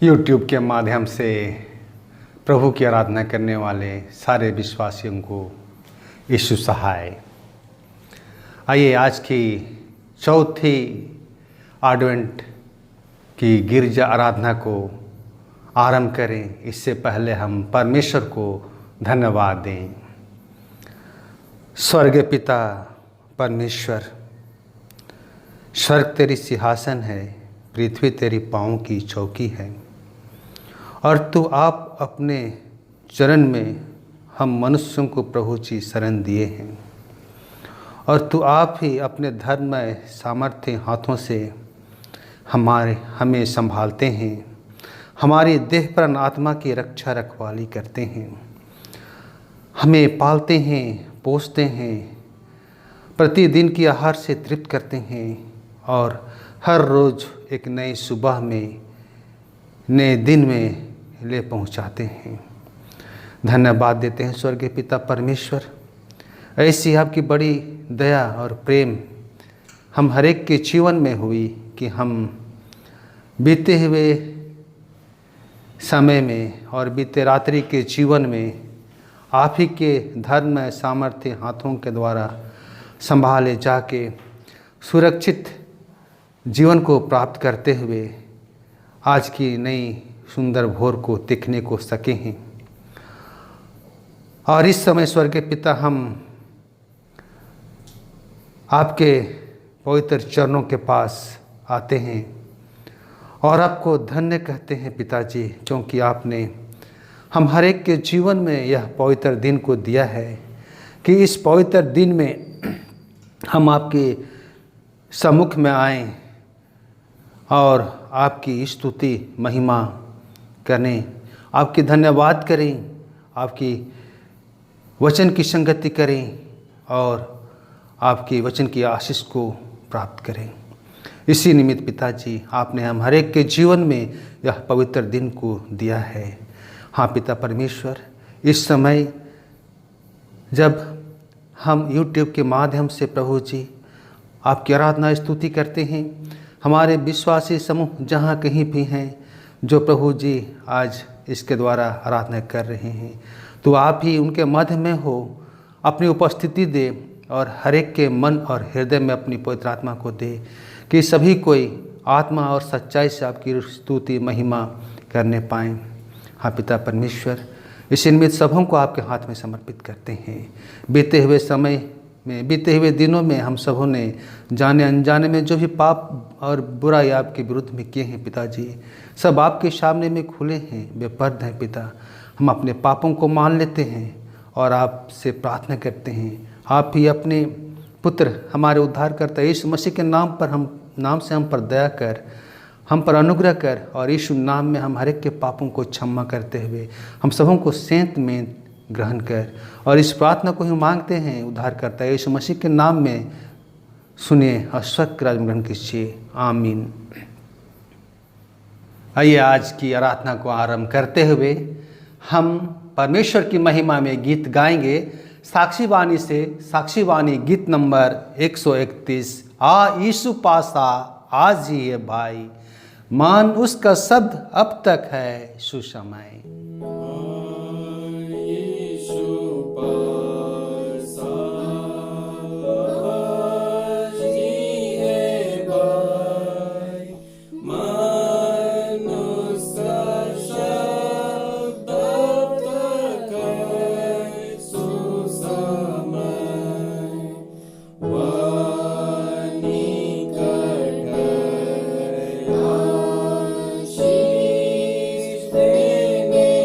YouTube के माध्यम से प्रभु की आराधना करने वाले सारे विश्वासियों को यीशु सहाय। आइए आज की चौथी एडवेंट की गिरजा आराधना को आरंभ करें। इससे पहले हम परमेश्वर को धन्यवाद दें। स्वर्ग पिता परमेश्वर, स्वर्ग तेरी सिंहासन है, पृथ्वी तेरी पाँव की चौकी है, और तू आप अपने चरण में हम मनुष्यों को प्रभु जी शरण दिए हैं, और तू आप ही अपने धर्ममय सामर्थ्य हाथों से हमें संभालते हैं, हमारी देह प्राण आत्मा की रक्षा रखवाली करते हैं, हमें पालते हैं, पोसते हैं, प्रतिदिन की आहार से तृप्त करते हैं, और हर रोज़ एक नई सुबह में नए दिन में ले पहुंचाते हैं। धन्यवाद देते हैं स्वर्गीय पिता परमेश्वर। ऐसी आपकी बड़ी दया और प्रेम हम हर एक के जीवन में हुई कि हम बीते हुए समय में और बीते रात्रि के जीवन में आप ही के धर्म में सामर्थ्य हाथों के द्वारा संभाले जाके सुरक्षित जीवन को प्राप्त करते हुए आज की नई सुंदर भोर को देखने को सके हैं। और इस समय स्वर्गीय पिता हम आपके पवित्र चरणों के पास आते हैं और आपको धन्य कहते हैं पिताजी, क्योंकि आपने हम हर एक के जीवन में यह पवित्र दिन को दिया है कि इस पवित्र दिन में हम आपके सम्मुख में आएं और आपकी स्तुति महिमा करें, आपकी धन्यवाद करें, आपकी वचन की संगति करें और आपकी वचन की आशीष को प्राप्त करें। इसी निमित्त पिताजी आपने हम हर एक के जीवन में यह पवित्र दिन को दिया है। हाँ पिता परमेश्वर, इस समय जब हम YouTube के माध्यम से प्रभु जी आपकी आराधना स्तुति करते हैं, हमारे विश्वासी समूह जहाँ कहीं भी हैं जो प्रभु जी आज इसके द्वारा आराधना कर रहे हैं, तो आप ही उनके मध्य में हो, अपनी उपस्थिति दे और हर एक के मन और हृदय में अपनी पवित्र आत्मा को दे कि सभी कोई आत्मा और सच्चाई से आपकी स्तुति महिमा करने पाएँ। हाँ पिता परमेश्वर, इस निमित्त सबों को आपके हाथ में समर्पित करते हैं। बीते हुए समय में, बीते हुए दिनों में हम सबों ने जाने अनजाने में जो भी पाप और बुराई आपके विरुद्ध में किए हैं पिताजी, सब आपके सामने में खुले हैं, बेपर्द हैं पिता। हम अपने पापों को मान लेते हैं और आपसे प्रार्थना करते हैं, आप ही अपने पुत्र हमारे उद्धारकर्ता यीशु मसीह के नाम से हम पर दया कर, हम पर अनुग्रह कर, और यीशु नाम में हम हर एक के पापों को क्षमा करते हुए हम सबों को सेंत में ग्रहण कर, और इस प्रार्थना को ही मांगते हैं उद्धारकर्ता यीशु मसीह के नाम में सुनिए और स्वर्ग राज्य ग्रहण कीजिए। आमीन। आइए आज की आराधना को आरंभ करते हुए हम परमेश्वर की महिमा में गीत गाएंगे। साक्षी वाणी से साक्षी वाणी गीत नंबर 131। आ यीशु पासा आज ही है भाई, मान उसका शब्द अब तक है सुसमय। Amen.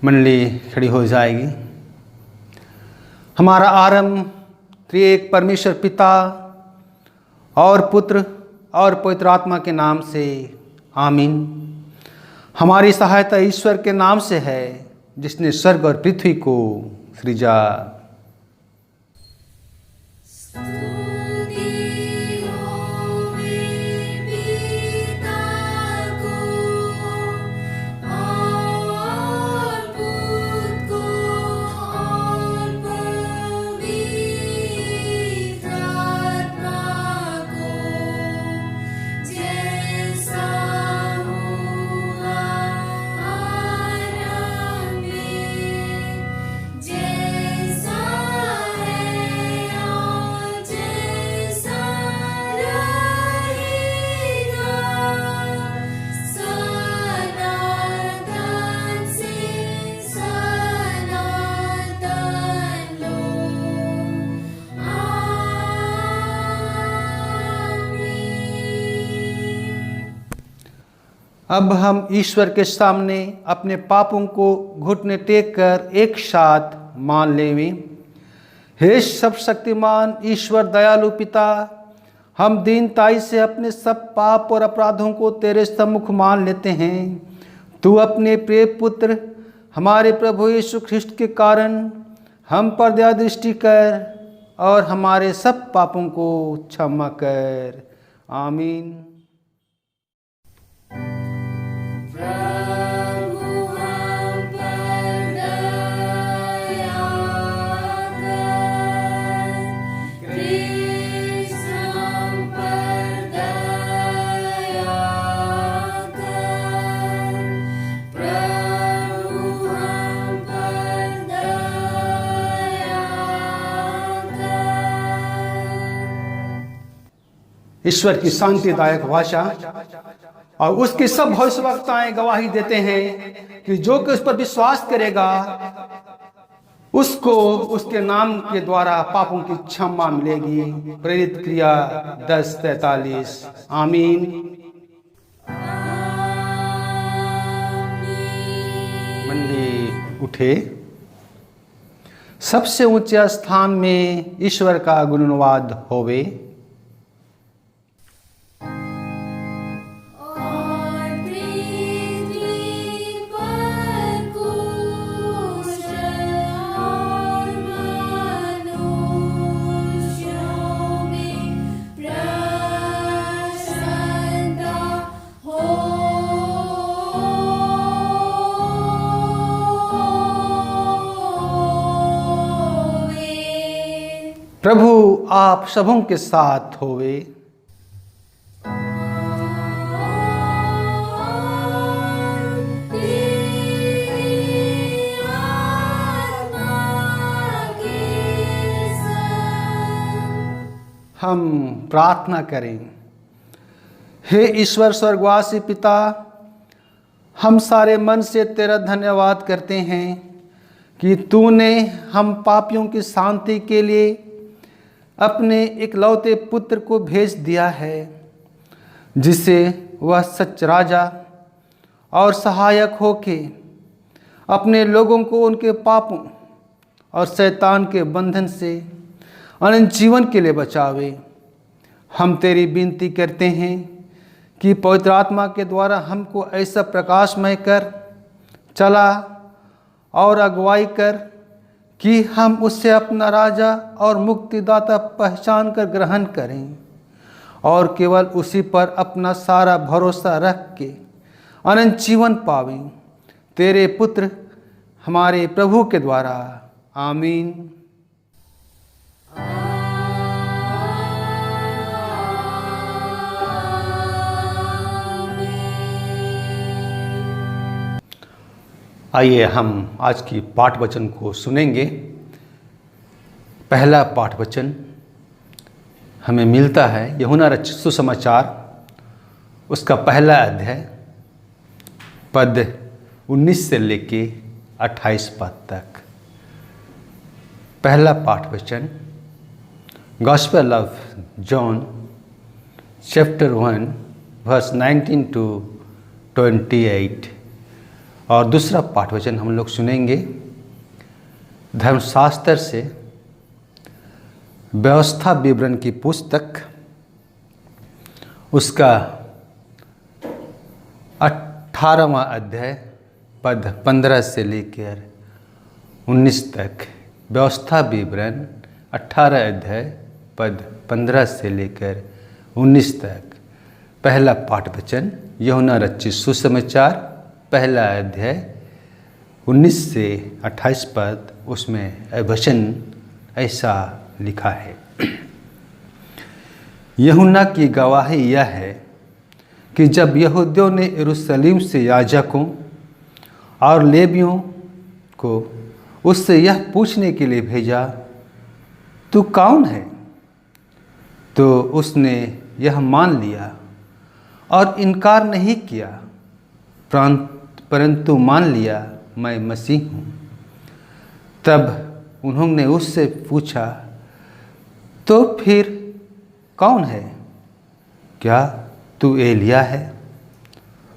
मंडली खड़ी हो जाएगी। हमारा आरंभ त्रिएक परमेश्वर पिता और पुत्र और पवित्र आत्मा के नाम से, आमीन। हमारी सहायता ईश्वर के नाम से है जिसने स्वर्ग और पृथ्वी को सृजा। अब हम ईश्वर के सामने अपने पापों को घुटने टेक कर एक साथ मान लेवें। हे सर्वशक्तिमान ईश्वर दयालु पिता, हम दीनताई से अपने सब पाप और अपराधों को तेरे सम्मुख मान लेते हैं। तू अपने प्रिय पुत्र हमारे प्रभु यीशु ख्रिस्ट के कारण हम पर दया दृष्टि कर और हमारे सब पापों को क्षमा कर। आमीन। ईश्वर की शांतिदायक भाषा और उसकी सब भविष्यवक्ताएं गवाही देते हैं कि जो कि उस पर विश्वास करेगा उसको उसके नाम के द्वारा पापों की क्षमा मिलेगी। प्रेरित क्रिया 10:43। आमीन। मंडली उठे। सबसे ऊंचे स्थान में ईश्वर का गुणवाद होवे। प्रभु आप सबों के साथ होवे। हम प्रार्थना करें। हे ईश्वर स्वर्गवासी पिता, हम सारे मन से तेरा धन्यवाद करते हैं कि तूने हम पापियों की शांति के लिए अपने इकलौते पुत्र को भेज दिया है, जिसे वह सच राजा और सहायक होके अपने लोगों को उनके पापों और शैतान के बंधन से अनंत जीवन के लिए बचावे। हम तेरी विनती करते हैं कि पवित्र आत्मा के द्वारा हमको ऐसा प्रकाशमय कर चला और अगुवाई कर कि हम उससे अपना राजा और मुक्तिदाता पहचान कर ग्रहण करें और केवल उसी पर अपना सारा भरोसा रख के अनंत जीवन पावें। तेरे पुत्र हमारे प्रभु के द्वारा। आमीन। आइए हम आज की पाठ वचन को सुनेंगे। पहला पाठ वचन हमें मिलता है यूहन्ना रचित सुसमाचार, उसका पहला अध्याय पद 19 से लेके 28 पद तक। पहला पाठ वचन gospel of John chapter 1 verse 19 to 28। और दूसरा पाठ वचन हम लोग सुनेंगे धर्मशास्त्र से व्यवस्था विवरण की पुस्तक, उसका 18वां अध्याय पद 15 से लेकर 19 तक। व्यवस्था विवरण 18 अध्याय पद 15 से लेकर 19 तक। पहला पाठ वचन यूहन्ना रचित सुसमाचार पहला अध्याय 19 से 28 पद, उसमें वचन ऐसा लिखा है। यूहन्ना की गवाही यह है कि जब यहूदियों ने यरूशलेम से याजकों और लेवियों को उससे यह पूछने के लिए भेजा, तू कौन है, तो उसने यह मान लिया और इनकार नहीं किया, परंतु मान लिया मैं मसीह हूँ। तब उन्होंने उससे पूछा, तो फिर कौन है, क्या तू एलिया है?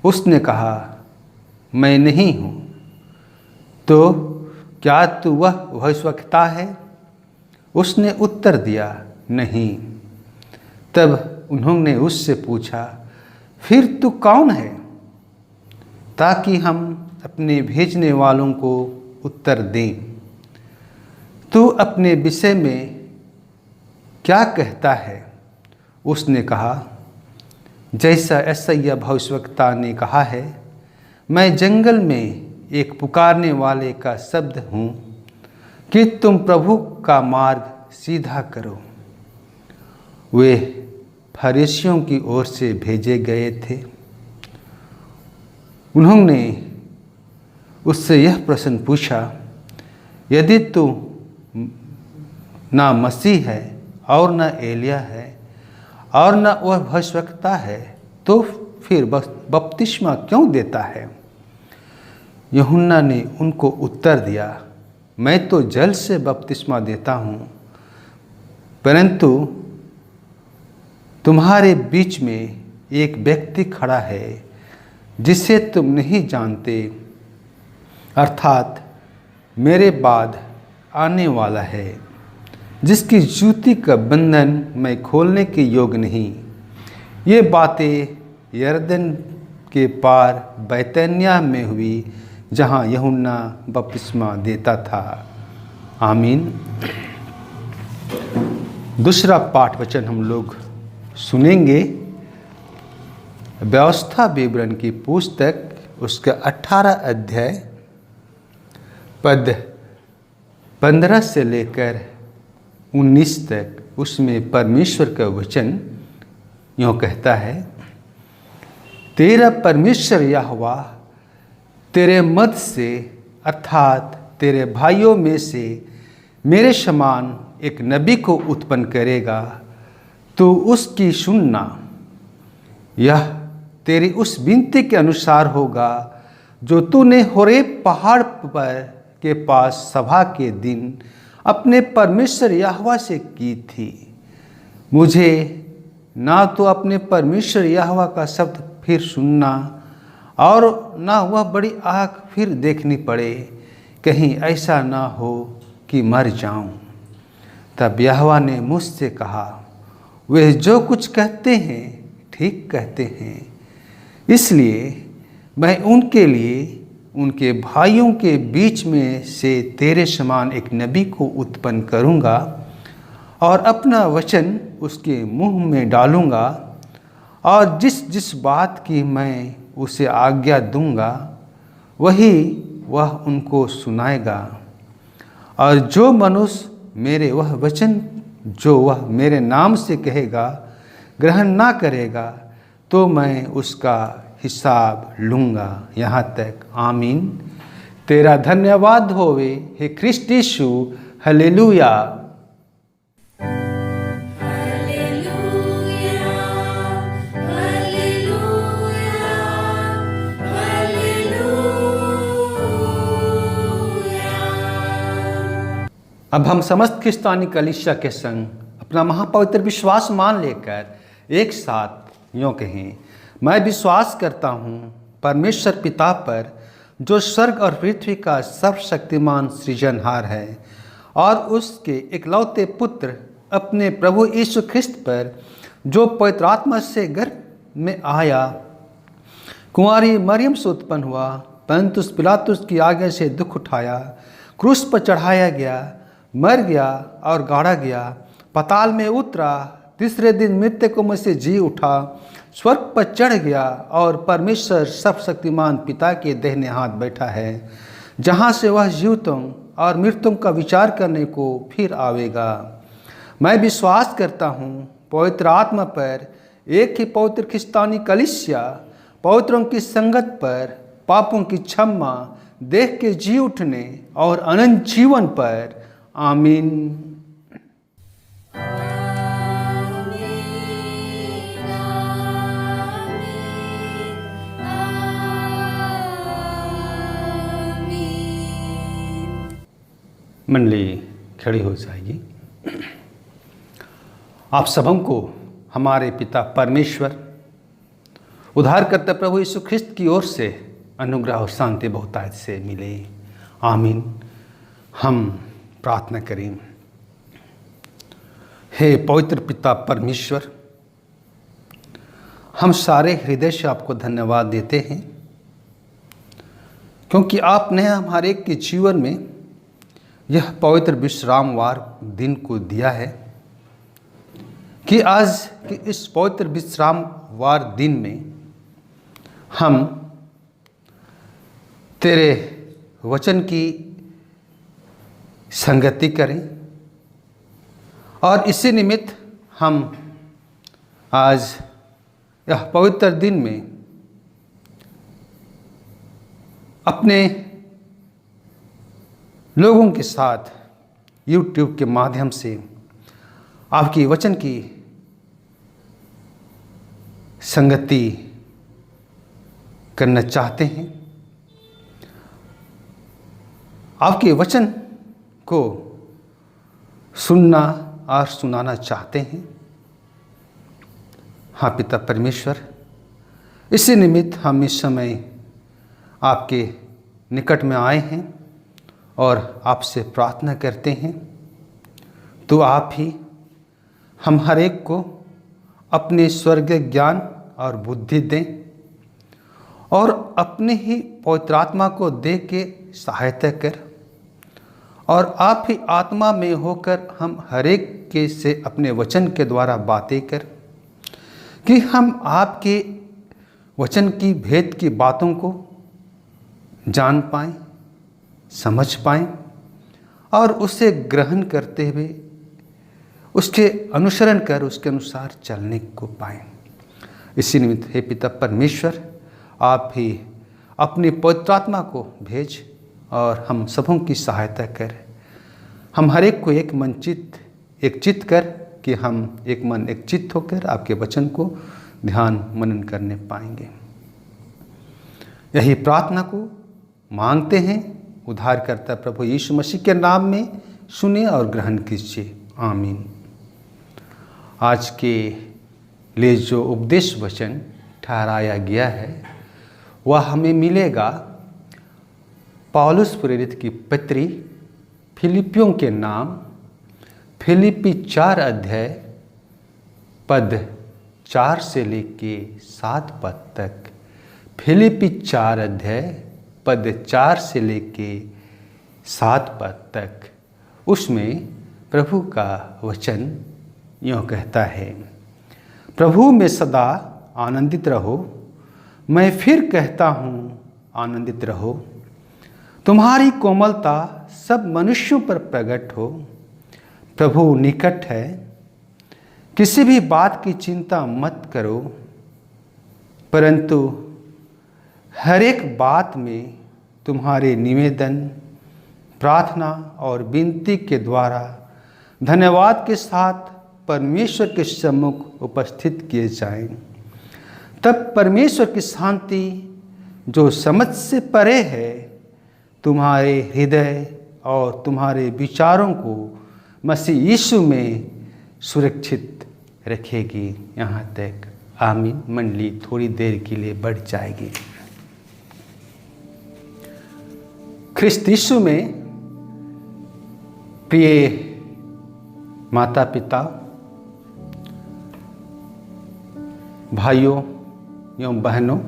उसने कहा, मैं नहीं हूँ। तो क्या तू वह भविष्यवक्ता है? उसने उत्तर दिया, नहीं। तब उन्होंने उससे पूछा, फिर तू कौन है, ताकि हम अपने भेजने वालों को उत्तर दें। तू अपने विषय में क्या कहता है? उसने कहा, जैसा यशायाह भविष्यवक्ता ने कहा है, मैं जंगल में एक पुकारने वाले का शब्द हूँ कि तुम प्रभु का मार्ग सीधा करो। वे फरीसियों की ओर से भेजे गए थे। उन्होंने उससे यह प्रश्न पूछा, यदि तू ना मसीह है और न एलिया है और न वह भविष्यवक्ता है, तो फिर बपतिस्मा क्यों देता है? यूहन्ना ने उनको उत्तर दिया, मैं तो जल से बपतिस्मा देता हूँ, परंतु तुम्हारे बीच में एक व्यक्ति खड़ा है जिसे तुम नहीं जानते, अर्थात मेरे बाद आने वाला है, जिसकी जूती का बंधन मैं खोलने के योग्य नहीं। ये बातें यरदन के पार बैतनिय्याह में हुई, जहाँ यूहन्ना बपतिस्मा देता था। आमीन। दूसरा पाठ वचन हम लोग सुनेंगे व्यवस्था विवरण की पुस्तक, उसका 18 अध्याय पद 15 से लेकर 19 तक। उसमें परमेश्वर का वचन यूँ कहता है, तेरा परमेश्वर यहोवा तेरे मध्य से अर्थात तेरे भाइयों में से मेरे समान एक नबी को उत्पन्न करेगा, तो उसकी सुनना। यह तेरी उस विनती के अनुसार होगा जो तूने होरेब पहाड़ पर के पास सभा के दिन अपने परमेश्वर यहोवा से की थी। मुझे ना तो अपने परमेश्वर यहोवा का शब्द फिर सुनना और ना वह बड़ी आग फिर देखनी पड़े, कहीं ऐसा ना हो कि मर जाऊं। तब यहोवा ने मुझसे कहा, वे जो कुछ कहते हैं ठीक कहते हैं, इसलिए मैं उनके लिए उनके भाइयों के बीच में से तेरे समान एक नबी को उत्पन्न करूँगा और अपना वचन उसके मुंह में डालूँगा, और जिस जिस बात की मैं उसे आज्ञा दूँगा वही वह उनको सुनाएगा। और जो मनुष्य मेरे वह वचन जो वह मेरे नाम से कहेगा ग्रहण ना करेगा, तो मैं उसका हिसाब लूँगा। यहाँ तक। आमीन। तेरा धन्यवाद होवे हे ख्रिस्ट यीशु। हालेलुया। अब हम समस्त ख्रिस्तानी कलीसिया के संग अपना महापवित्र विश्वास मान लेकर एक साथ यूँ कहें, मैं विश्वास करता हूँ परमेश्वर पिता पर, जो स्वर्ग और पृथ्वी का सर्वशक्तिमान सृजनहार है, और उसके इकलौते पुत्र अपने प्रभु यीशु ख्रिस्त पर, जो पवित्र आत्मा से गर्भ में आया, कुंवारी मरियम से उत्पन्न हुआ, परंतु पिलातुस की आज्ञा से दुख उठाया, क्रूस पर चढ़ाया गया, मर गया और गाड़ा गया, पाताल में उतरा, तीसरे दिन मृतकों में से जी उठा, स्वर्ग पर चढ़ गया और परमेश्वर सर्वशक्तिमान पिता के दाहिने हाथ बैठा है, जहाँ से वह जीवितों और मृतों का विचार करने को फिर आवेगा। मैं विश्वास करता हूँ पवित्र आत्मा पर, एक ही पवित्र ख्रिस्तानी कलीसिया, पवित्रों की संगत पर, पापों की क्षमा, देह के जी उठने और अनंत जीवन पर। आमीन। मंडली खड़ी हो जाएगी। आप सबों को हमारे पिता परमेश्वर, उद्धारकर्ता प्रभु यीशु ख्रिस्त की ओर से अनुग्रह और शांति बहुतायत से मिले। आमीन। हम प्रार्थना करें। हे पवित्र पिता परमेश्वर, हम सारे हृदय से आपको धन्यवाद देते हैं, क्योंकि आपने हमारे के जीवन में यह पवित्र विश्रामवार दिन को दिया है, कि आज के इस पवित्र विश्रामवार दिन में हम तेरे वचन की संगति करें, और इसी निमित्त हम आज यह पवित्र दिन में अपने लोगों के साथ YouTube के माध्यम से आपकी वचन की संगति करना चाहते हैं। आपके वचन को सुनना और सुनाना चाहते हैं। हाँ पिता परमेश्वर, इसी निमित्त हम इस समय आपके निकट में आए हैं और आपसे प्रार्थना करते हैं, तो आप ही हम हर एक को अपने स्वर्गीय ज्ञान और बुद्धि दें, और अपने ही पवित्र आत्मा को दे के सहायता कर, और आप ही आत्मा में होकर हम हर एक के से अपने वचन के द्वारा बातें कर, कि हम आपके वचन की भेद की बातों को जान पाएं, समझ पाएं, और उसे ग्रहण करते हुए उसके अनुसरण कर उसके अनुसार चलने को पाएं। इसी निमित्त हे पिता परमेश्वर, आप ही अपनी पवित्र आत्मा को भेज और हम सबों की सहायता कर, हम हर एक को एक मन एक चित्त कर, कि हम एक मन एक चित्त होकर आपके वचन को ध्यान मनन करने पाएंगे। यही प्रार्थना को मांगते हैं उद्धारकर्ता प्रभु यीशु मसीह के नाम में, सुने और ग्रहण कीजिए। आमीन। आज के लिए जो उपदेश वचन ठहराया गया है वह हमें मिलेगा पौलुस प्रेरित की पत्री फिलिपियों के नाम, फिलिपी 4 अध्याय पद 4 से लेके 7 पद तक। फिलिपी 4 अध्याय पद 4 से लेके 7 पद तक। उसमें प्रभु का वचन यूँ कहता है, प्रभु में सदा आनंदित रहो। मैं फिर कहता हूँ आनंदित रहो। तुम्हारी कोमलता सब मनुष्यों पर प्रकट हो। प्रभु निकट है। किसी भी बात की चिंता मत करो, परंतु हर एक बात में तुम्हारे निवेदन, प्रार्थना और विनती के द्वारा धन्यवाद के साथ परमेश्वर के सम्मुख उपस्थित किए जाएं। तब परमेश्वर की शांति, जो समझ से परे है, तुम्हारे हृदय और तुम्हारे विचारों को मसीह यीशु में सुरक्षित रखेगी। यहाँ तक आमीन। मंडली थोड़ी देर के लिए बढ़ जाएगी। ख्रिस्त यीशु में प्रिय माता पिता, भाइयों एवं बहनों,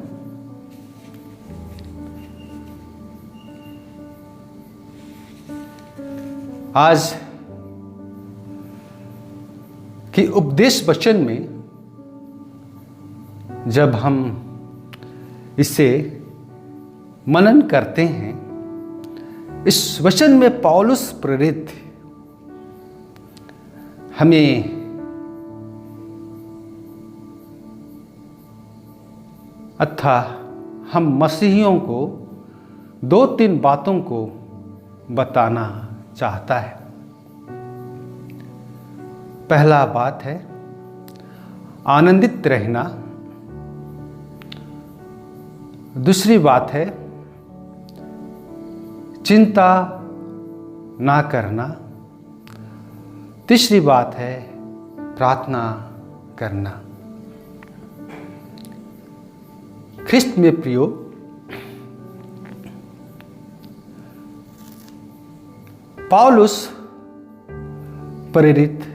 आज की उपदेश वचन में जब हम इसे मनन करते हैं, इस वचन में पौलुस प्रेरित हमें अर्थात हम मसीहियों को 2-3 बातों को बताना चाहता है। पहला बात है आनंदित रहना, दूसरी बात है चिंता ना करना, तीसरी बात है प्रार्थना करना। ख्रिस्त में प्रियो, पौलुस प्रेरित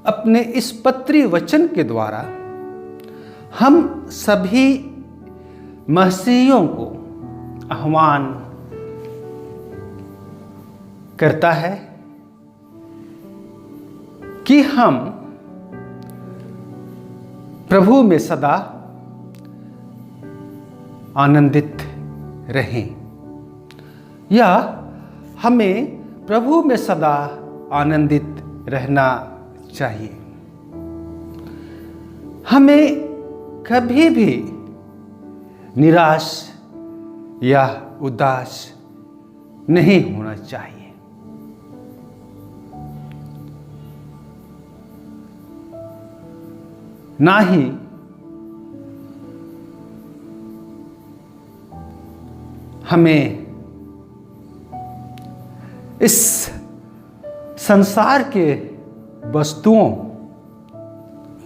अपने इस पत्री वचन के द्वारा हम सभी मसीहियों को आह्वान करता है कि हम प्रभु में सदा आनंदित रहें, या हमें प्रभु में सदा आनंदित रहना चाहिए। हमें कभी भी निराश या उदास नहीं होना चाहिए। ना ही हमें इस संसार के वस्तुओं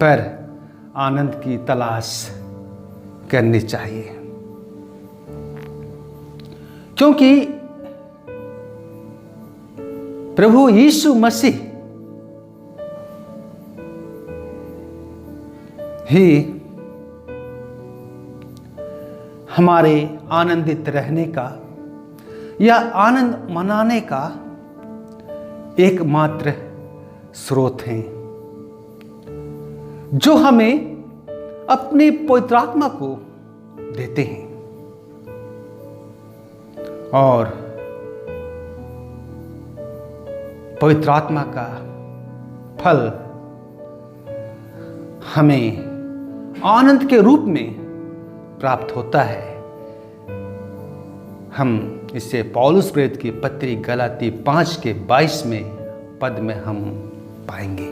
पर आनंद की तलाश करनी चाहिए, क्योंकि प्रभु यीशु मसीह ही हमारे आनंदित रहने का या आनंद मनाने का एकमात्र स्रोत हैं, जो हमें अपनी पवित्र आत्मा को देते हैं और पवित्र आत्मा का फल हमें आनंद के रूप में प्राप्त होता है। हम इसे पौलुस प्रेरित की पत्री गलाती 5:22 में पद में हम पाएंगे,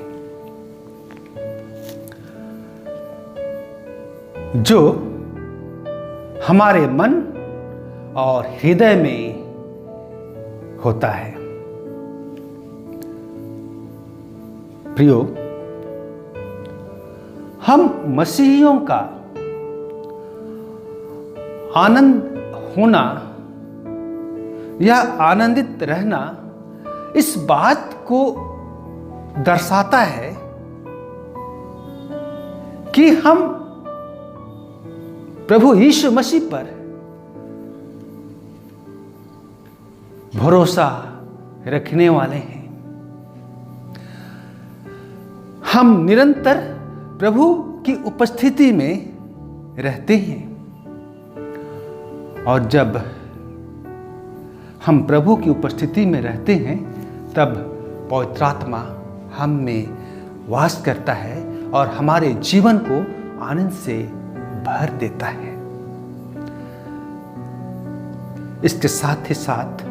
जो हमारे मन और हृदय में होता है। प्रियो, हम मसीहियों का आनंद होना या आनंदित रहना इस बात को दर्शाता है कि हम प्रभु यीशु मसीह पर भरोसा रखने वाले हैं। हम निरंतर प्रभु की उपस्थिति में रहते हैं, और जब हम प्रभु की उपस्थिति में रहते हैं तब पवित्र आत्मा हम में वास करता है और हमारे जीवन को आनंद से भर देता है। इसके साथ ही साथ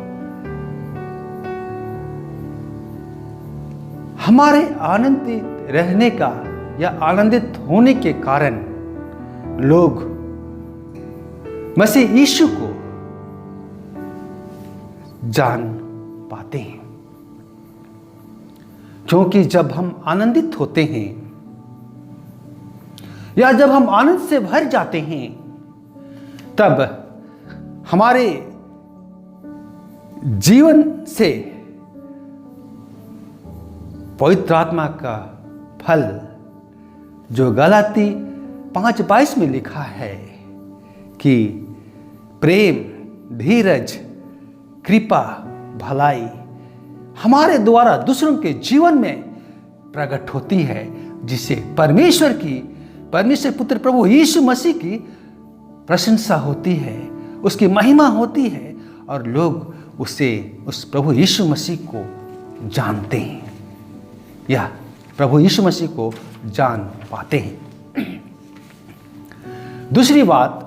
हमारे आनंदित रहने का या आनंदित होने के कारण लोग मसीह यीशु को जान पाते हैं, क्योंकि जब हम आनंदित होते हैं या जब हम आनंद से भर जाते हैं तब हमारे जीवन से पवित्र आत्मा का फल जो गलाती 5:22 में लिखा है कि प्रेम, धीरज, कृपा, भलाई हमारे द्वारा दूसरों के जीवन में प्रकट होती है, जिसे परमेश्वर पुत्र प्रभु यीशु मसीह की प्रशंसा होती है, उसकी महिमा होती है और लोग उस प्रभु यीशु मसीह को जानते हैं या प्रभु यीशु मसीह को जान पाते हैं। दूसरी बात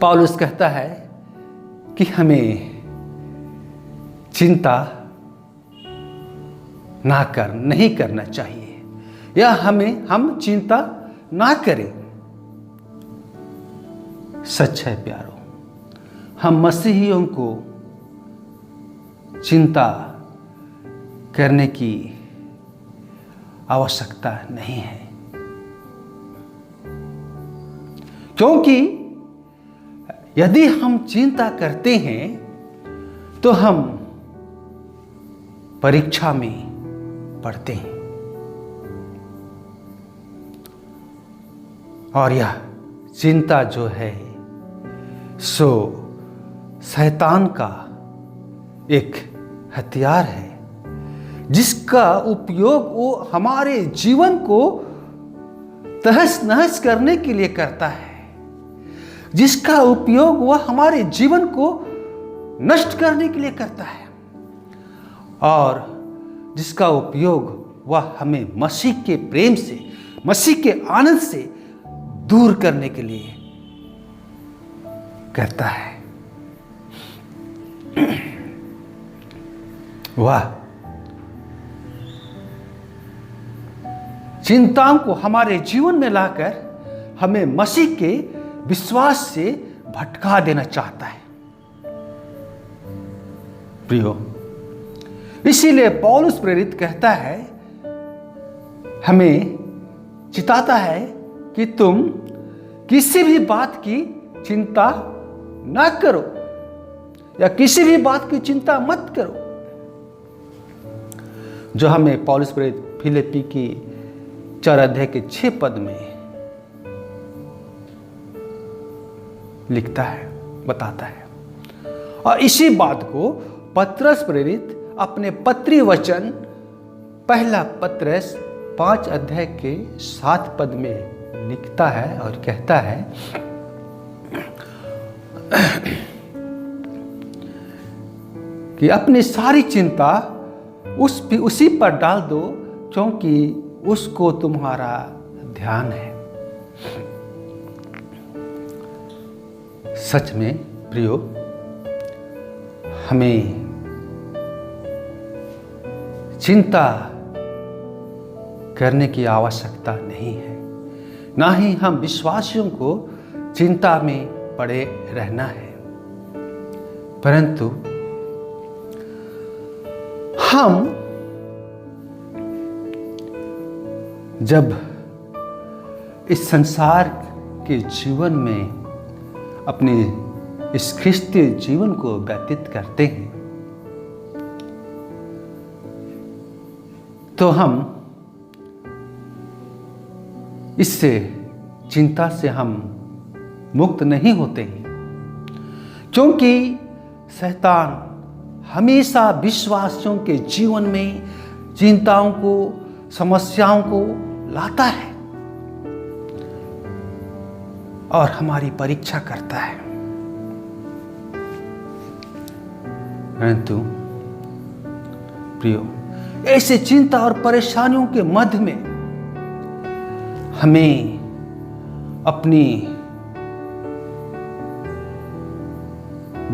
पौलुस कहता है कि हमें चिंता नहीं करना चाहिए या हम चिंता ना करें। सच है प्यारो, हम मसीहियों को चिंता करने की आवश्यकता नहीं है, क्योंकि यदि हम चिंता करते हैं तो हम परीक्षा में पढ़ते हैं और यह चिंता जो है सो शैतान का एक हथियार है, जिसका उपयोग वो हमारे जीवन को तहस नहस करने के लिए करता है, जिसका उपयोग वह हमारे जीवन को नष्ट करने के लिए करता है और जिसका उपयोग वह हमें मसीह के प्रेम से, मसीह के आनंद से दूर करने के लिए करता है। वह चिंताओं को हमारे जीवन में लाकर हमें मसीह के विश्वास से भटका देना चाहता है। प्रियो, इसीलिए पौलुस प्रेरित कहता है, हमें चिताता है कि तुम किसी भी बात की चिंता ना करो या किसी भी बात की चिंता मत करो, जो हमें पौलुस प्रेरित फिलिप्पी की 4 अध्याय के 6 पद में लिखता है, बताता है। और इसी बात को पत्रस प्रेरित अपने पत्री वचन पहला पत्रस 5 अध्याय के 7 पद में लिखता है और कहता है कि अपनी सारी चिंता उसी पर डाल दो, क्योंकि उसको तुम्हारा ध्यान है। सच में प्रियो, हमें चिंता करने की आवश्यकता नहीं है, ना ही हम विश्वासियों को चिंता में पड़े रहना है, परंतु हम जब इस संसार के जीवन में अपने इस ख्रिस्तीय जीवन को व्यतीत करते हैं तो हम इससे चिंता से हम मुक्त नहीं होते हैं, क्योंकि शैतान हमेशा विश्वासियों के जीवन में चिंताओं को, समस्याओं को लाता है और हमारी परीक्षा करता है। परंतु प्रियो, ऐसे चिंता और परेशानियों के मध्य में हमें अपनी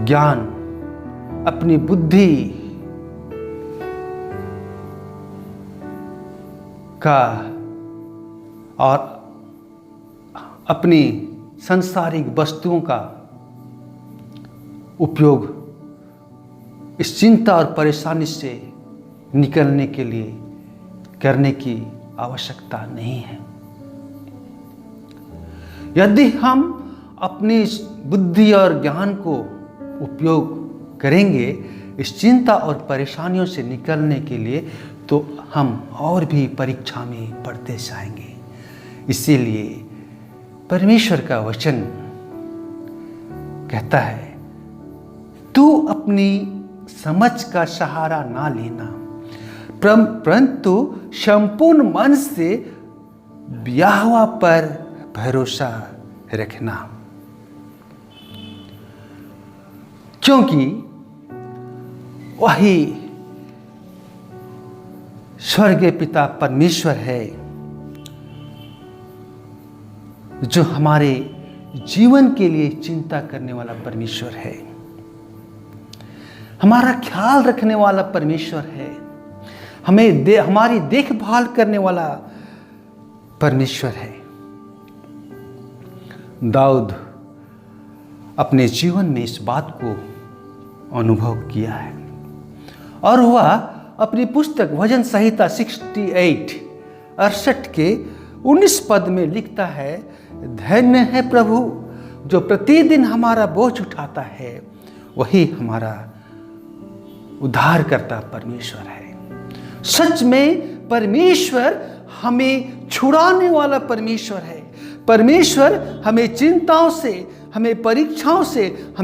ज्ञान, अपनी बुद्धि का और अपनी सांसारिक वस्तुओं का उपयोग इस चिंता और परेशानी से निकलने के लिए करने की आवश्यकता नहीं है। यदि हम अपनी बुद्धि और ज्ञान को उपयोग करेंगे इस चिंता और परेशानियों से निकलने के लिए, तो हम और भी परीक्षा में पड़ते जाएंगे। इसीलिए परमेश्वर का वचन कहता है, तू अपनी समझ का सहारा ना लेना, परंतु संपूर्ण मन से यहोवा पर भरोसा रखना, क्योंकि वही स्वर्गीय पिता परमेश्वर है जो हमारे जीवन के लिए चिंता करने वाला परमेश्वर है, हमारा ख्याल रखने वाला परमेश्वर है, हमारी देखभाल करने वाला परमेश्वर है। दाऊद अपने जीवन में इस बात को अनुभव किया है और वह अपनी पुस्तक भजन संहिता 68 के 19 पद में लिखता है, धन्य है प्रभु जो प्रतिदिन हमारा बोझ उठाता है, वही हमारा उद्धार करता परमेश्वर है। सच में परमेश्वर हमें छुड़ाने वाला परमेश्वर है। परमेश्वर हमें चिंताओं से, हमें परीक्षाओं से,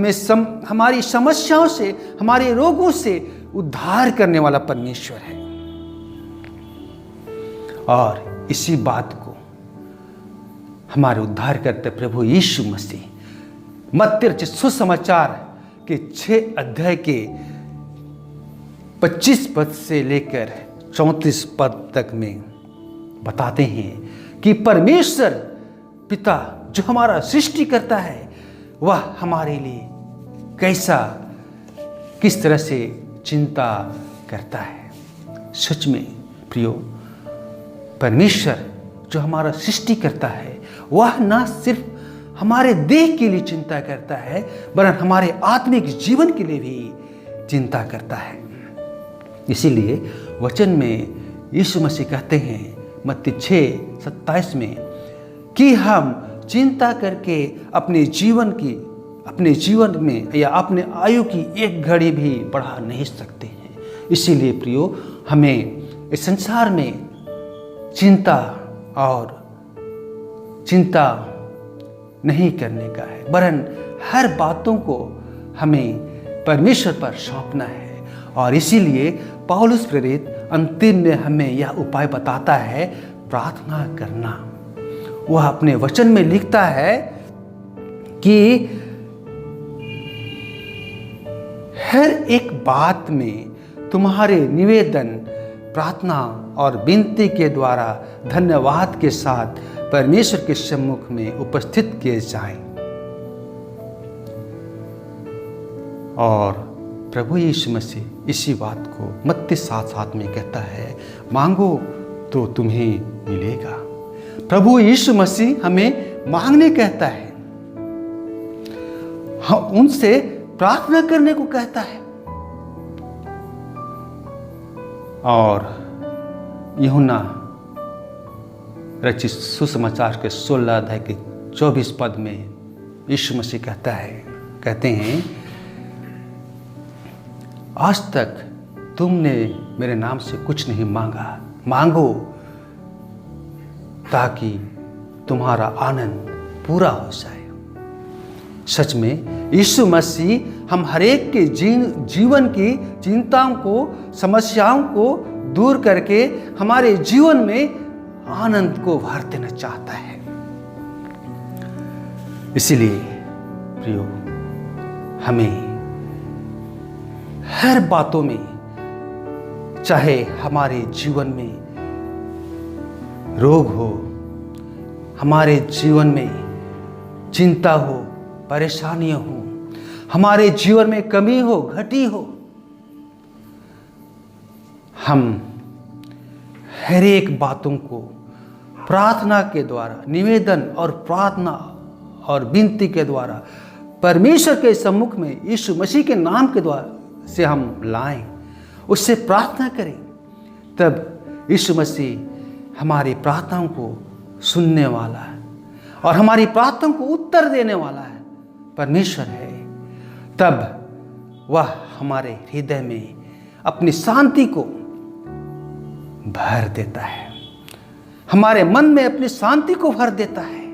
हमारी समस्याओं से, हमारे रोगों से उद्धार करने वाला परमेश्वर है। और इसी बात को हमारे उद्धार करते प्रभु यीशु मसीह मत्ती रचित सुसमाचार के 6 अध्याय के 25 पद से लेकर 34 पद तक में बताते हैं कि परमेश्वर पिता जो हमारा सृष्टि करता है, वह हमारे लिए किस तरह से चिंता करता है। सच में प्रियो, परमेश्वर जो हमारा सृष्टि करता है, वह ना सिर्फ हमारे देह के लिए चिंता करता है, वरन हमारे आत्मिक जीवन के लिए भी चिंता करता है। इसीलिए वचन में यीशु मसीह कहते हैं मत्ती 6:27 में कि हम चिंता करके अपने जीवन में या अपने आयु की एक घड़ी भी बढ़ा नहीं सकते हैं। इसीलिए प्रियो, हमें इस संसार में चिंता नहीं करने का है, वरन हर बातों को हमें परमेश्वर पर सौंपना है। और इसीलिए पौलुस प्रेरित अंतिम में हमें यह उपाय बताता है, प्रार्थना करना। वह अपने वचन में लिखता है कि हर एक बात में तुम्हारे निवेदन, प्रार्थना और विनती के द्वारा धन्यवाद के साथ परमेश्वर के सम्मुख में उपस्थित किए जाएं। और प्रभु यीशु मसीह इसी बात को मत्ती 7:7 में कहता है, मांगो तो तुम्हें मिलेगा। प्रभु यीशु मसीह हमें मांगने कहता है, उनसे प्रार्थना करने को कहता है। और यूहन्ना रचित सुसमाचार के 16 अध्याय के 24 पद में यीशु मसीह कहते हैं, आज तक तुमने मेरे नाम से कुछ नहीं मांगा, मांगो ताकि तुम्हारा आनंद पूरा हो जाए। सच में यीशु मसीह हम हरेक के जीवन की चिंताओं को, समस्याओं को दूर करके हमारे जीवन में आनंद को भर देना चाहता है। इसीलिए प्रियो, हमें हर बातों में, चाहे हमारे जीवन में रोग हो, हमारे जीवन में चिंता हो, परेशानियां हो, हमारे जीवन में कमी हो, घटी हो, हम हर एक बातों को प्रार्थना के द्वारा, निवेदन और प्रार्थना और विनती के द्वारा परमेश्वर के सम्मुख में यीशु मसीह के नाम के द्वारा से हम लाएं, उससे प्रार्थना करें। तब यीशु मसीह हमारी प्रार्थनाओं को सुनने वाला है और हमारी प्रार्थनाओं को उत्तर देने वाला है परमेश्वर है। तब वह हमारे हृदय में अपनी शांति को भर देता है, हमारे मन में अपनी शांति को भर देता है,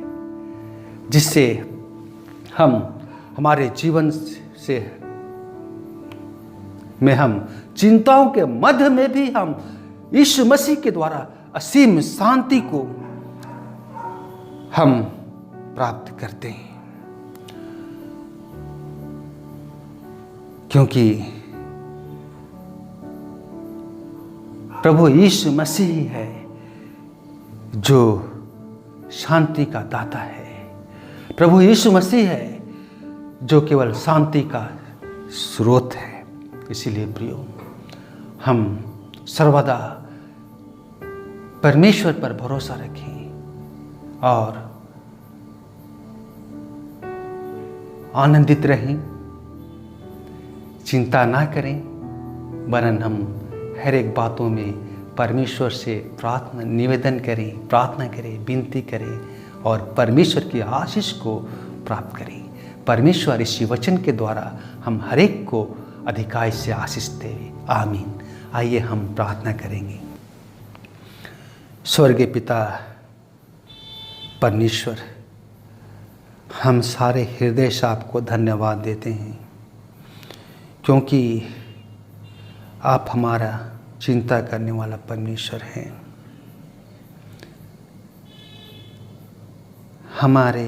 जिससे हम हमारे जीवन से हम चिंताओं के मध्य में भी हम यीशु मसीह के द्वारा असीम शांति को हम प्राप्त करते हैं। क्योंकि प्रभु यीशु मसीह है जो शांति का दाता है। प्रभु यीशु मसीह है जो केवल शांति का स्रोत है। इसीलिए प्रियो, हम सर्वदा परमेश्वर पर भरोसा रखें और आनंदित रहें, चिंता ना करें, वरन हम हर एक बातों में परमेश्वर से प्रार्थना निवेदन करें, प्रार्थना करें, विनती करें और परमेश्वर की आशीष को प्राप्त करें। परमेश्वर इसी वचन के द्वारा हम हर एक को अधिकार से आशीष दे। आमीन। आइए हम प्रार्थना करेंगे। स्वर्गीय पिता परमेश्वर, हम सारे हृदय से आपको धन्यवाद देते हैं, क्योंकि आप हमारा चिंता करने वाला परमेश्वर हैं। हमारे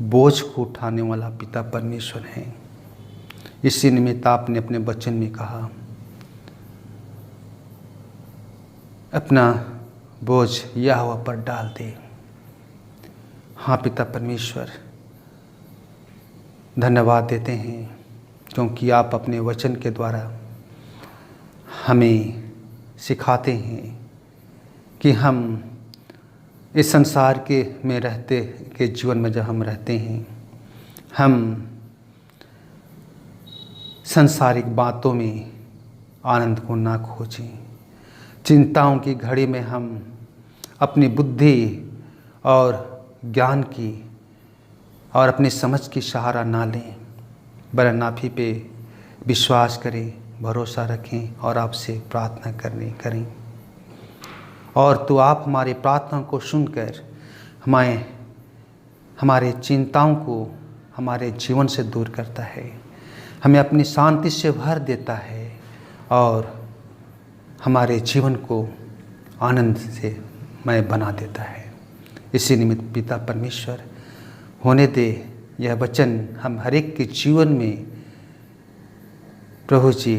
बोझ को उठाने वाला पिता परमेश्वर हैं। इसी निमित्त आपने अपने वचन में कहा, अपना बोझ यहोवा पर डाल दे। हाँ पिता परमेश्वर, धन्यवाद देते हैं, क्योंकि आप अपने वचन के द्वारा हमें सिखाते हैं कि हम इस संसार के में रहते के जीवन में जब हम रहते हैं, हम सांसारिक बातों में आनंद को ना खोजें। चिंताओं की घड़ी में हम अपनी बुद्धि और ज्ञान की और अपनी समझ की सहारा ना लें, वरन आप ही पे विश्वास करें, भरोसा रखें और आपसे प्रार्थना करें। और तो आप हमारी प्रार्थना को सुनकर हमारे चिंताओं को हमारे जीवन से दूर करता है, हमें अपनी शांति से भर देता है और हमारे जीवन को आनंद से मय बना देता है। इसी निमित्त पिता परमेश्वर, होने दे यह वचन हम हर एक के जीवन में प्रभु जी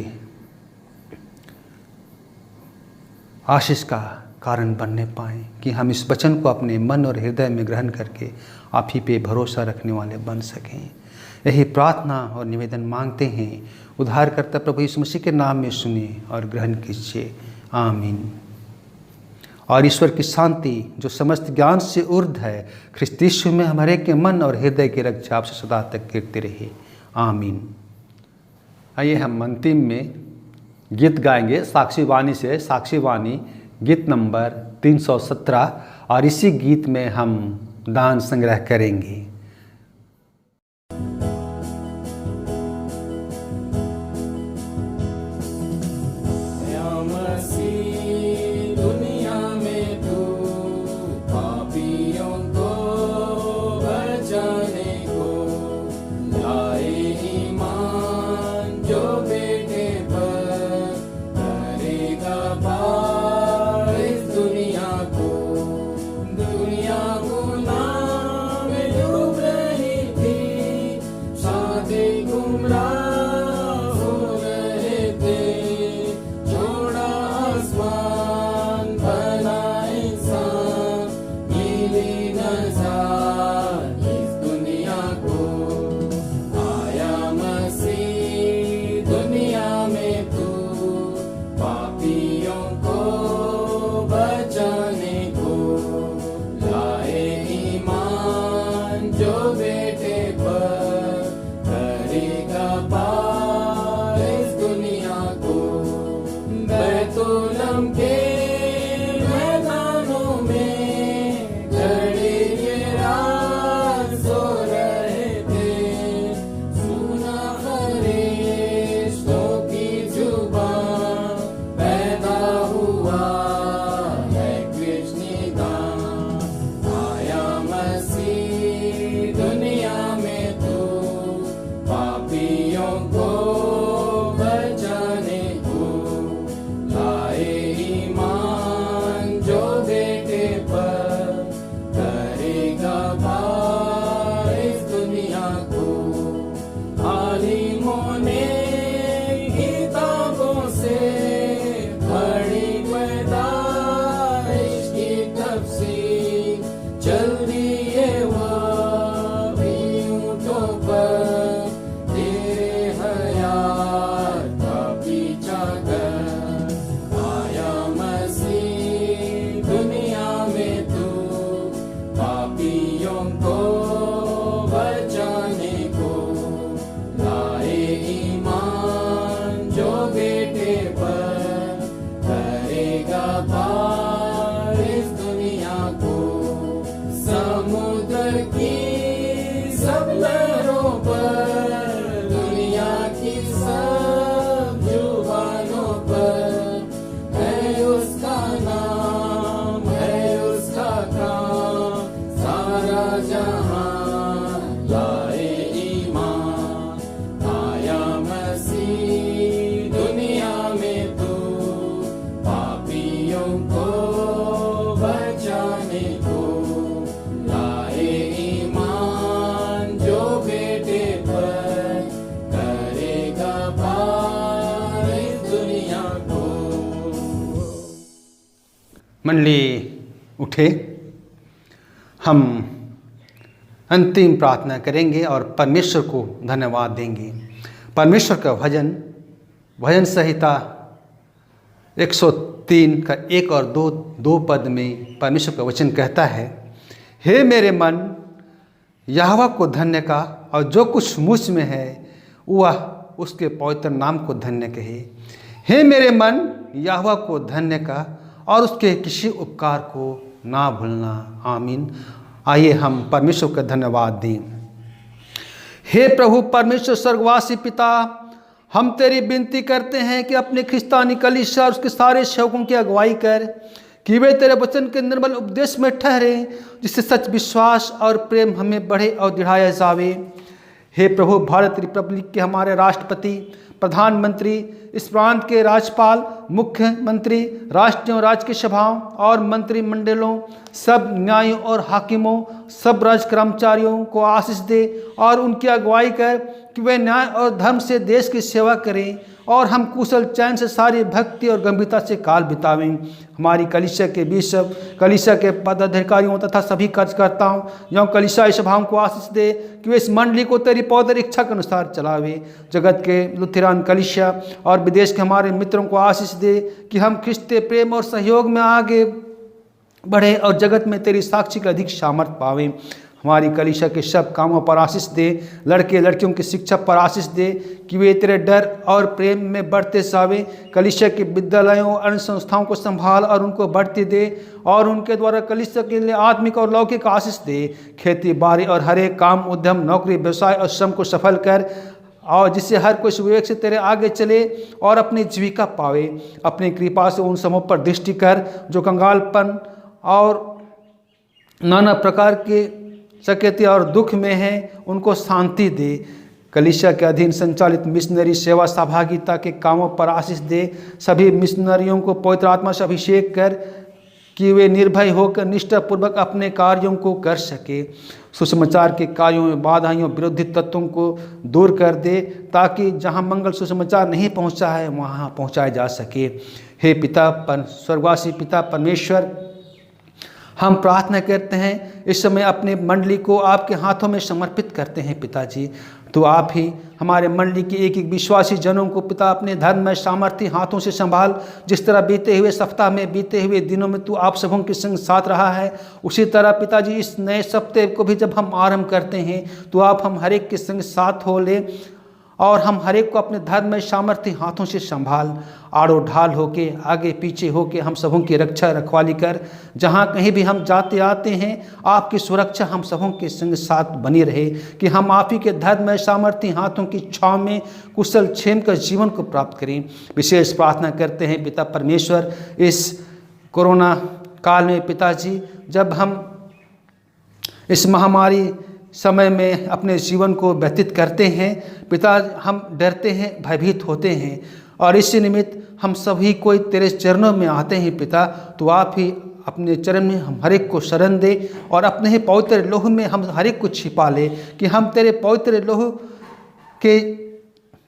आशीष का कारण बनने पाएँ, कि हम इस वचन को अपने मन और हृदय में ग्रहण करके आप ही पे भरोसा रखने वाले बन सकें। यही प्रार्थना और निवेदन मांगते हैं उद्धारकर्ता प्रभु यीशु मसीह के नाम में सुनिए और ग्रहण कीजिए। आमीन। और ईश्वर की शांति जो समस्त ज्ञान से ऊर्ध्व है, ख्रिस्त यीशु में हमारे के मन और हृदय की रक्षा आपसे सदा तक गिरती रहे। आमीन। आइए हम अंतिम में गीत गाएंगे साक्षी वाणी से, साक्षी वाणी गीत नंबर 317, और इसी गीत में हम दान संग्रह करेंगे। मंडली उठे, हम अंतिम प्रार्थना करेंगे और परमेश्वर को धन्यवाद देंगे। परमेश्वर का भजन संहिता 103 का 1 और 2 पद में परमेश्वर का वचन कहता है, हे मेरे मन यहोवा को धन्य का, और जो कुछ मुझ में है वह उसके पवित्र नाम को धन्य कहे। हे मेरे मन यहोवा को धन्य का और उसके किसी उपकार को ना भूलना। आमीन। आइए हम परमेश्वर का धन्यवाद दें। हे प्रभु परमेश्वर स्वर्गवासी पिता, हम तेरी विनती करते हैं कि अपने ख्रिस्तानी कलीसिया और उसके सारे सेवकों की अगुवाई कर, कि वे तेरे वचन के निर्मल उपदेश में ठहरे, जिससे सच विश्वास और प्रेम हमें बढ़े और दृढ़ाया जावे। हे प्रभु भारत रिपब्लिक के हमारे राष्ट्रपति, प्रधानमंत्री, इस प्रांत के राज्यपाल, मुख्यमंत्री, राष्ट्रीय और राज्य की सभाओं और मंत्रिमंडलों, सब न्यायियों और हाकिमों, सब राज्य कर्मचारियों को आशीष दे और उनकी अगुवाई कर कि वे न्याय और धर्म से देश की सेवा करें और हम कुशल चैन से सारी भक्ति और गंभीरता से काल बितावें। हमारी कलीसिया के बिशप, कलीसिया के पदाधिकारियों तथा सभी कार्यकर्ताओं एवं कलीसियाई सभाओं को आशीष दे कि वे इस मंडली को तेरी पवित्र इच्छा के अनुसार चलावे। जगत के लुथेरान कलीसिया और विदेश के हमारे मित्रों को आशीष दे कि हम ख्रिस्तीय प्रेम और सहयोग में आगे बढ़े और जगत में तेरी साक्षी का अधिक सामर्थ्य पावें। हमारी कलीसिया के सब कामों पर आशीष दे, लड़के लड़कियों की शिक्षा पर आशीष दे कि वे तेरे डर और प्रेम में बढ़ते जावें। कलीसिया के विद्यालयों और अन्य संस्थाओं को संभाल और उनको बढ़ती दे और उनके द्वारा कलीसिया के लिए आत्मिक और लौकिक आशीष दे। खेती बाड़ी और हर एक काम, उद्यम, नौकरी, व्यवसाय और श्रम को सफल कर, और जिससे हर कोई विवेक से तेरे आगे चले और अपनी जीविका पावे। अपनी कृपा से उन समूह पर दृष्टि कर जो कंगालपन और नाना प्रकार के सकैती और दुख में हैं, उनको शांति दे। कलीसिया के अधीन संचालित मिशनरी सेवा सहभागिता के कामों पर आशीष दे। सभी मिशनरियों को पवित्र आत्मा से अभिषेक कर कि वे निर्भय होकर निष्ठापूर्वक अपने कार्यों को कर सके। सुसमाचार के कार्यों में बाधाओं, विरोधी तत्वों को दूर कर दे, ताकि जहां मंगल सुसमाचार नहीं पहुंचा है वहां पहुंचाया जा सके। हे पिता, स्वर्गवासी पिता परमेश्वर, हम प्रार्थना करते हैं, इस समय अपने मंडली को आपके हाथों में समर्पित करते हैं। पिताजी, तो आप ही हमारे मंडली के एक एक विश्वासी जनों को पिता अपने धर्म में सामर्थ्य हाथों से संभाल। जिस तरह बीते हुए सप्ताह में, बीते हुए दिनों में तू आप सबों के संग साथ रहा है, उसी तरह पिताजी इस नए सप्ताह को भी जब हम आरंभ करते हैं तो आप हम हर एक के संग साथ हो ले और हम हर एक को अपने धर्म में सामर्थ्य हाथों से संभाल। आड़ो ढाल होके, आगे पीछे होके हम सबों की रक्षा रखवाली कर। जहाँ कहीं भी हम जाते आते हैं, आपकी सुरक्षा हम सबों के संग साथ बनी रहे, कि हम आप ही के धर्म में सामर्थ्य हाथों की छाँव में कुशल क्षेम का जीवन को प्राप्त करें। विशेष प्रार्थना करते हैं पिता परमेश्वर, इस कोरोना काल में पिताजी, जब हम इस महामारी समय में अपने जीवन को व्यतीत करते हैं पिता, हम डरते हैं, भयभीत होते हैं, और इसी निमित्त हम सभी कोई तेरे चरणों में आते हैं पिता। तो आप ही अपने चरण में हम हर एक को शरण दे और अपने ही पवित्र लोह में हम हर एक को छिपा ले, कि हम तेरे पवित्र लोह के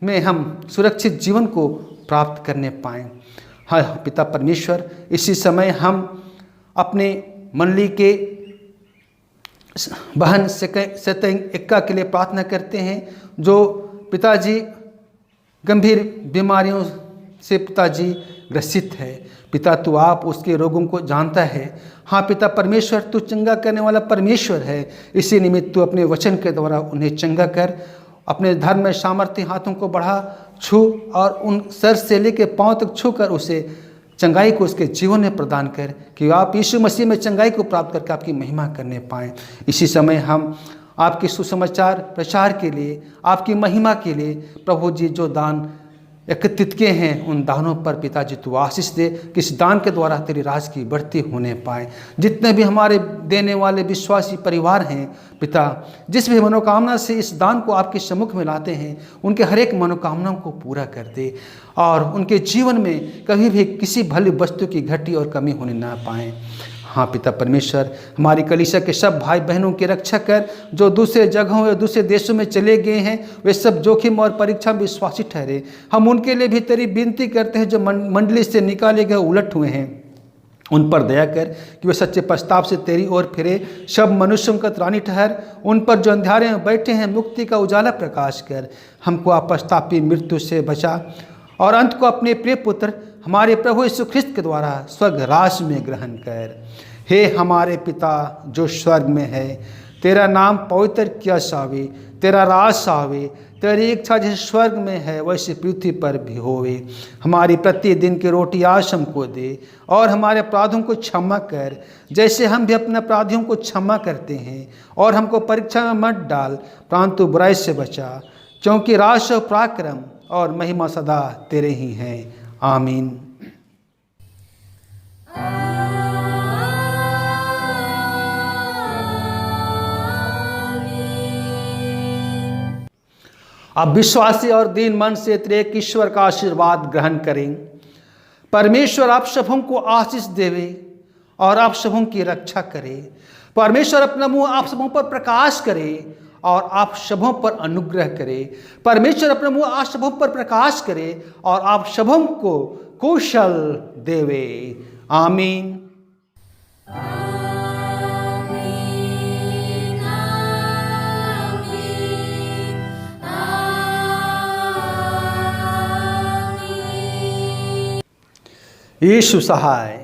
में हम सुरक्षित जीवन को प्राप्त करने पाएँ। हाँ पिता परमेश्वर, इसी समय हम अपने मंडली के बहन सत्यं एक्का के लिए प्रार्थना करते हैं, जो पिताजी गंभीर बीमारियों से पिताजी ग्रसित है। पिता, तू आप उसके रोगों को जानता है। हाँ पिता परमेश्वर, तू चंगा करने वाला परमेश्वर है। इसी निमित्त तू अपने वचन के द्वारा उन्हें चंगा कर, अपने धर्म में सामर्थ्य हाथों को बढ़ा, छू और उन सर से लेकर पांव तक छू कर उसे चंगाई को उसके जीवन में प्रदान कर, कि आप यीशु मसीह में चंगाई को प्राप्त करके आपकी महिमा करने पाएँ। इसी समय हम आपके सुसमाचार प्रचार के लिए, आपकी महिमा के लिए प्रभु जी जो दान एकत्रित किए हैं, उन दानों पर पिताजी तू आशीष दे, कि इस दान के द्वारा तेरी राज की बढ़ती होने पाए। जितने भी हमारे देने वाले विश्वासी परिवार हैं पिता, जिस भी मनोकामना से इस दान को आपके सम्मुख में लाते हैं, उनके हर एक मनोकामनाओं को पूरा कर दे और उनके जीवन में कभी भी किसी भली वस्तु की घटी और कमी होने ना पाए। हाँ पिता परमेश्वर, हमारी कलीसिया के सब भाई बहनों की रक्षा कर, जो दूसरे जगहों या दूसरे देशों में चले गए हैं, वे सब जोखिम और परीक्षा में विश्वासी ठहरे। हम उनके लिए भी तेरी विनती करते हैं, जो मंडली से निकाले गए उलट हुए हैं, उन पर दया कर कि वे सच्चे पश्चाताप से तेरी ओर फिरे। सब मनुष्यों का त्राणी ठहर। उन पर जो अंधेरे में बैठे हैं मुक्ति का उजाला प्रकाश कर। हमको अपस्तापी मृत्यु से बचा और अंत को अपने प्रिय पुत्र हमारे प्रभु यीशु ख्रिस्त के द्वारा स्वर्ग राज में ग्रहण कर। हे हमारे पिता जो स्वर्ग में है, तेरा नाम पवित्र किया जावे, तेरा राज आवे, तेरी इच्छा जैसे स्वर्ग में है वैसे पृथ्वी पर भी होवे। हमारी प्रतिदिन की रोटी आज हमको दे और हमारे अपराधों को क्षमा कर जैसे हम भी अपने अपराधियों को क्षमा करते हैं। और हमको परीक्षा में मत डाल परंतु बुराई से बचा, क्योंकि राज और पराक्रम और महिमा सदा तेरे ही हैं। आमीन। अब विश्वासी और दीन मन से त्रिएक ईश्वर का आशीर्वाद ग्रहण करें। परमेश्वर आप सबों को आशीष देवे और आप सबों की रक्षा करे। परमेश्वर अपना मुंह आप सबों पर प्रकाश करे और आप सबों पर अनुग्रह करे। परमेश्वर अपना मुंह आप सबों पर प्रकाश करे और आप सबों को कुशल देवे। आमीन। यीशु सहाय।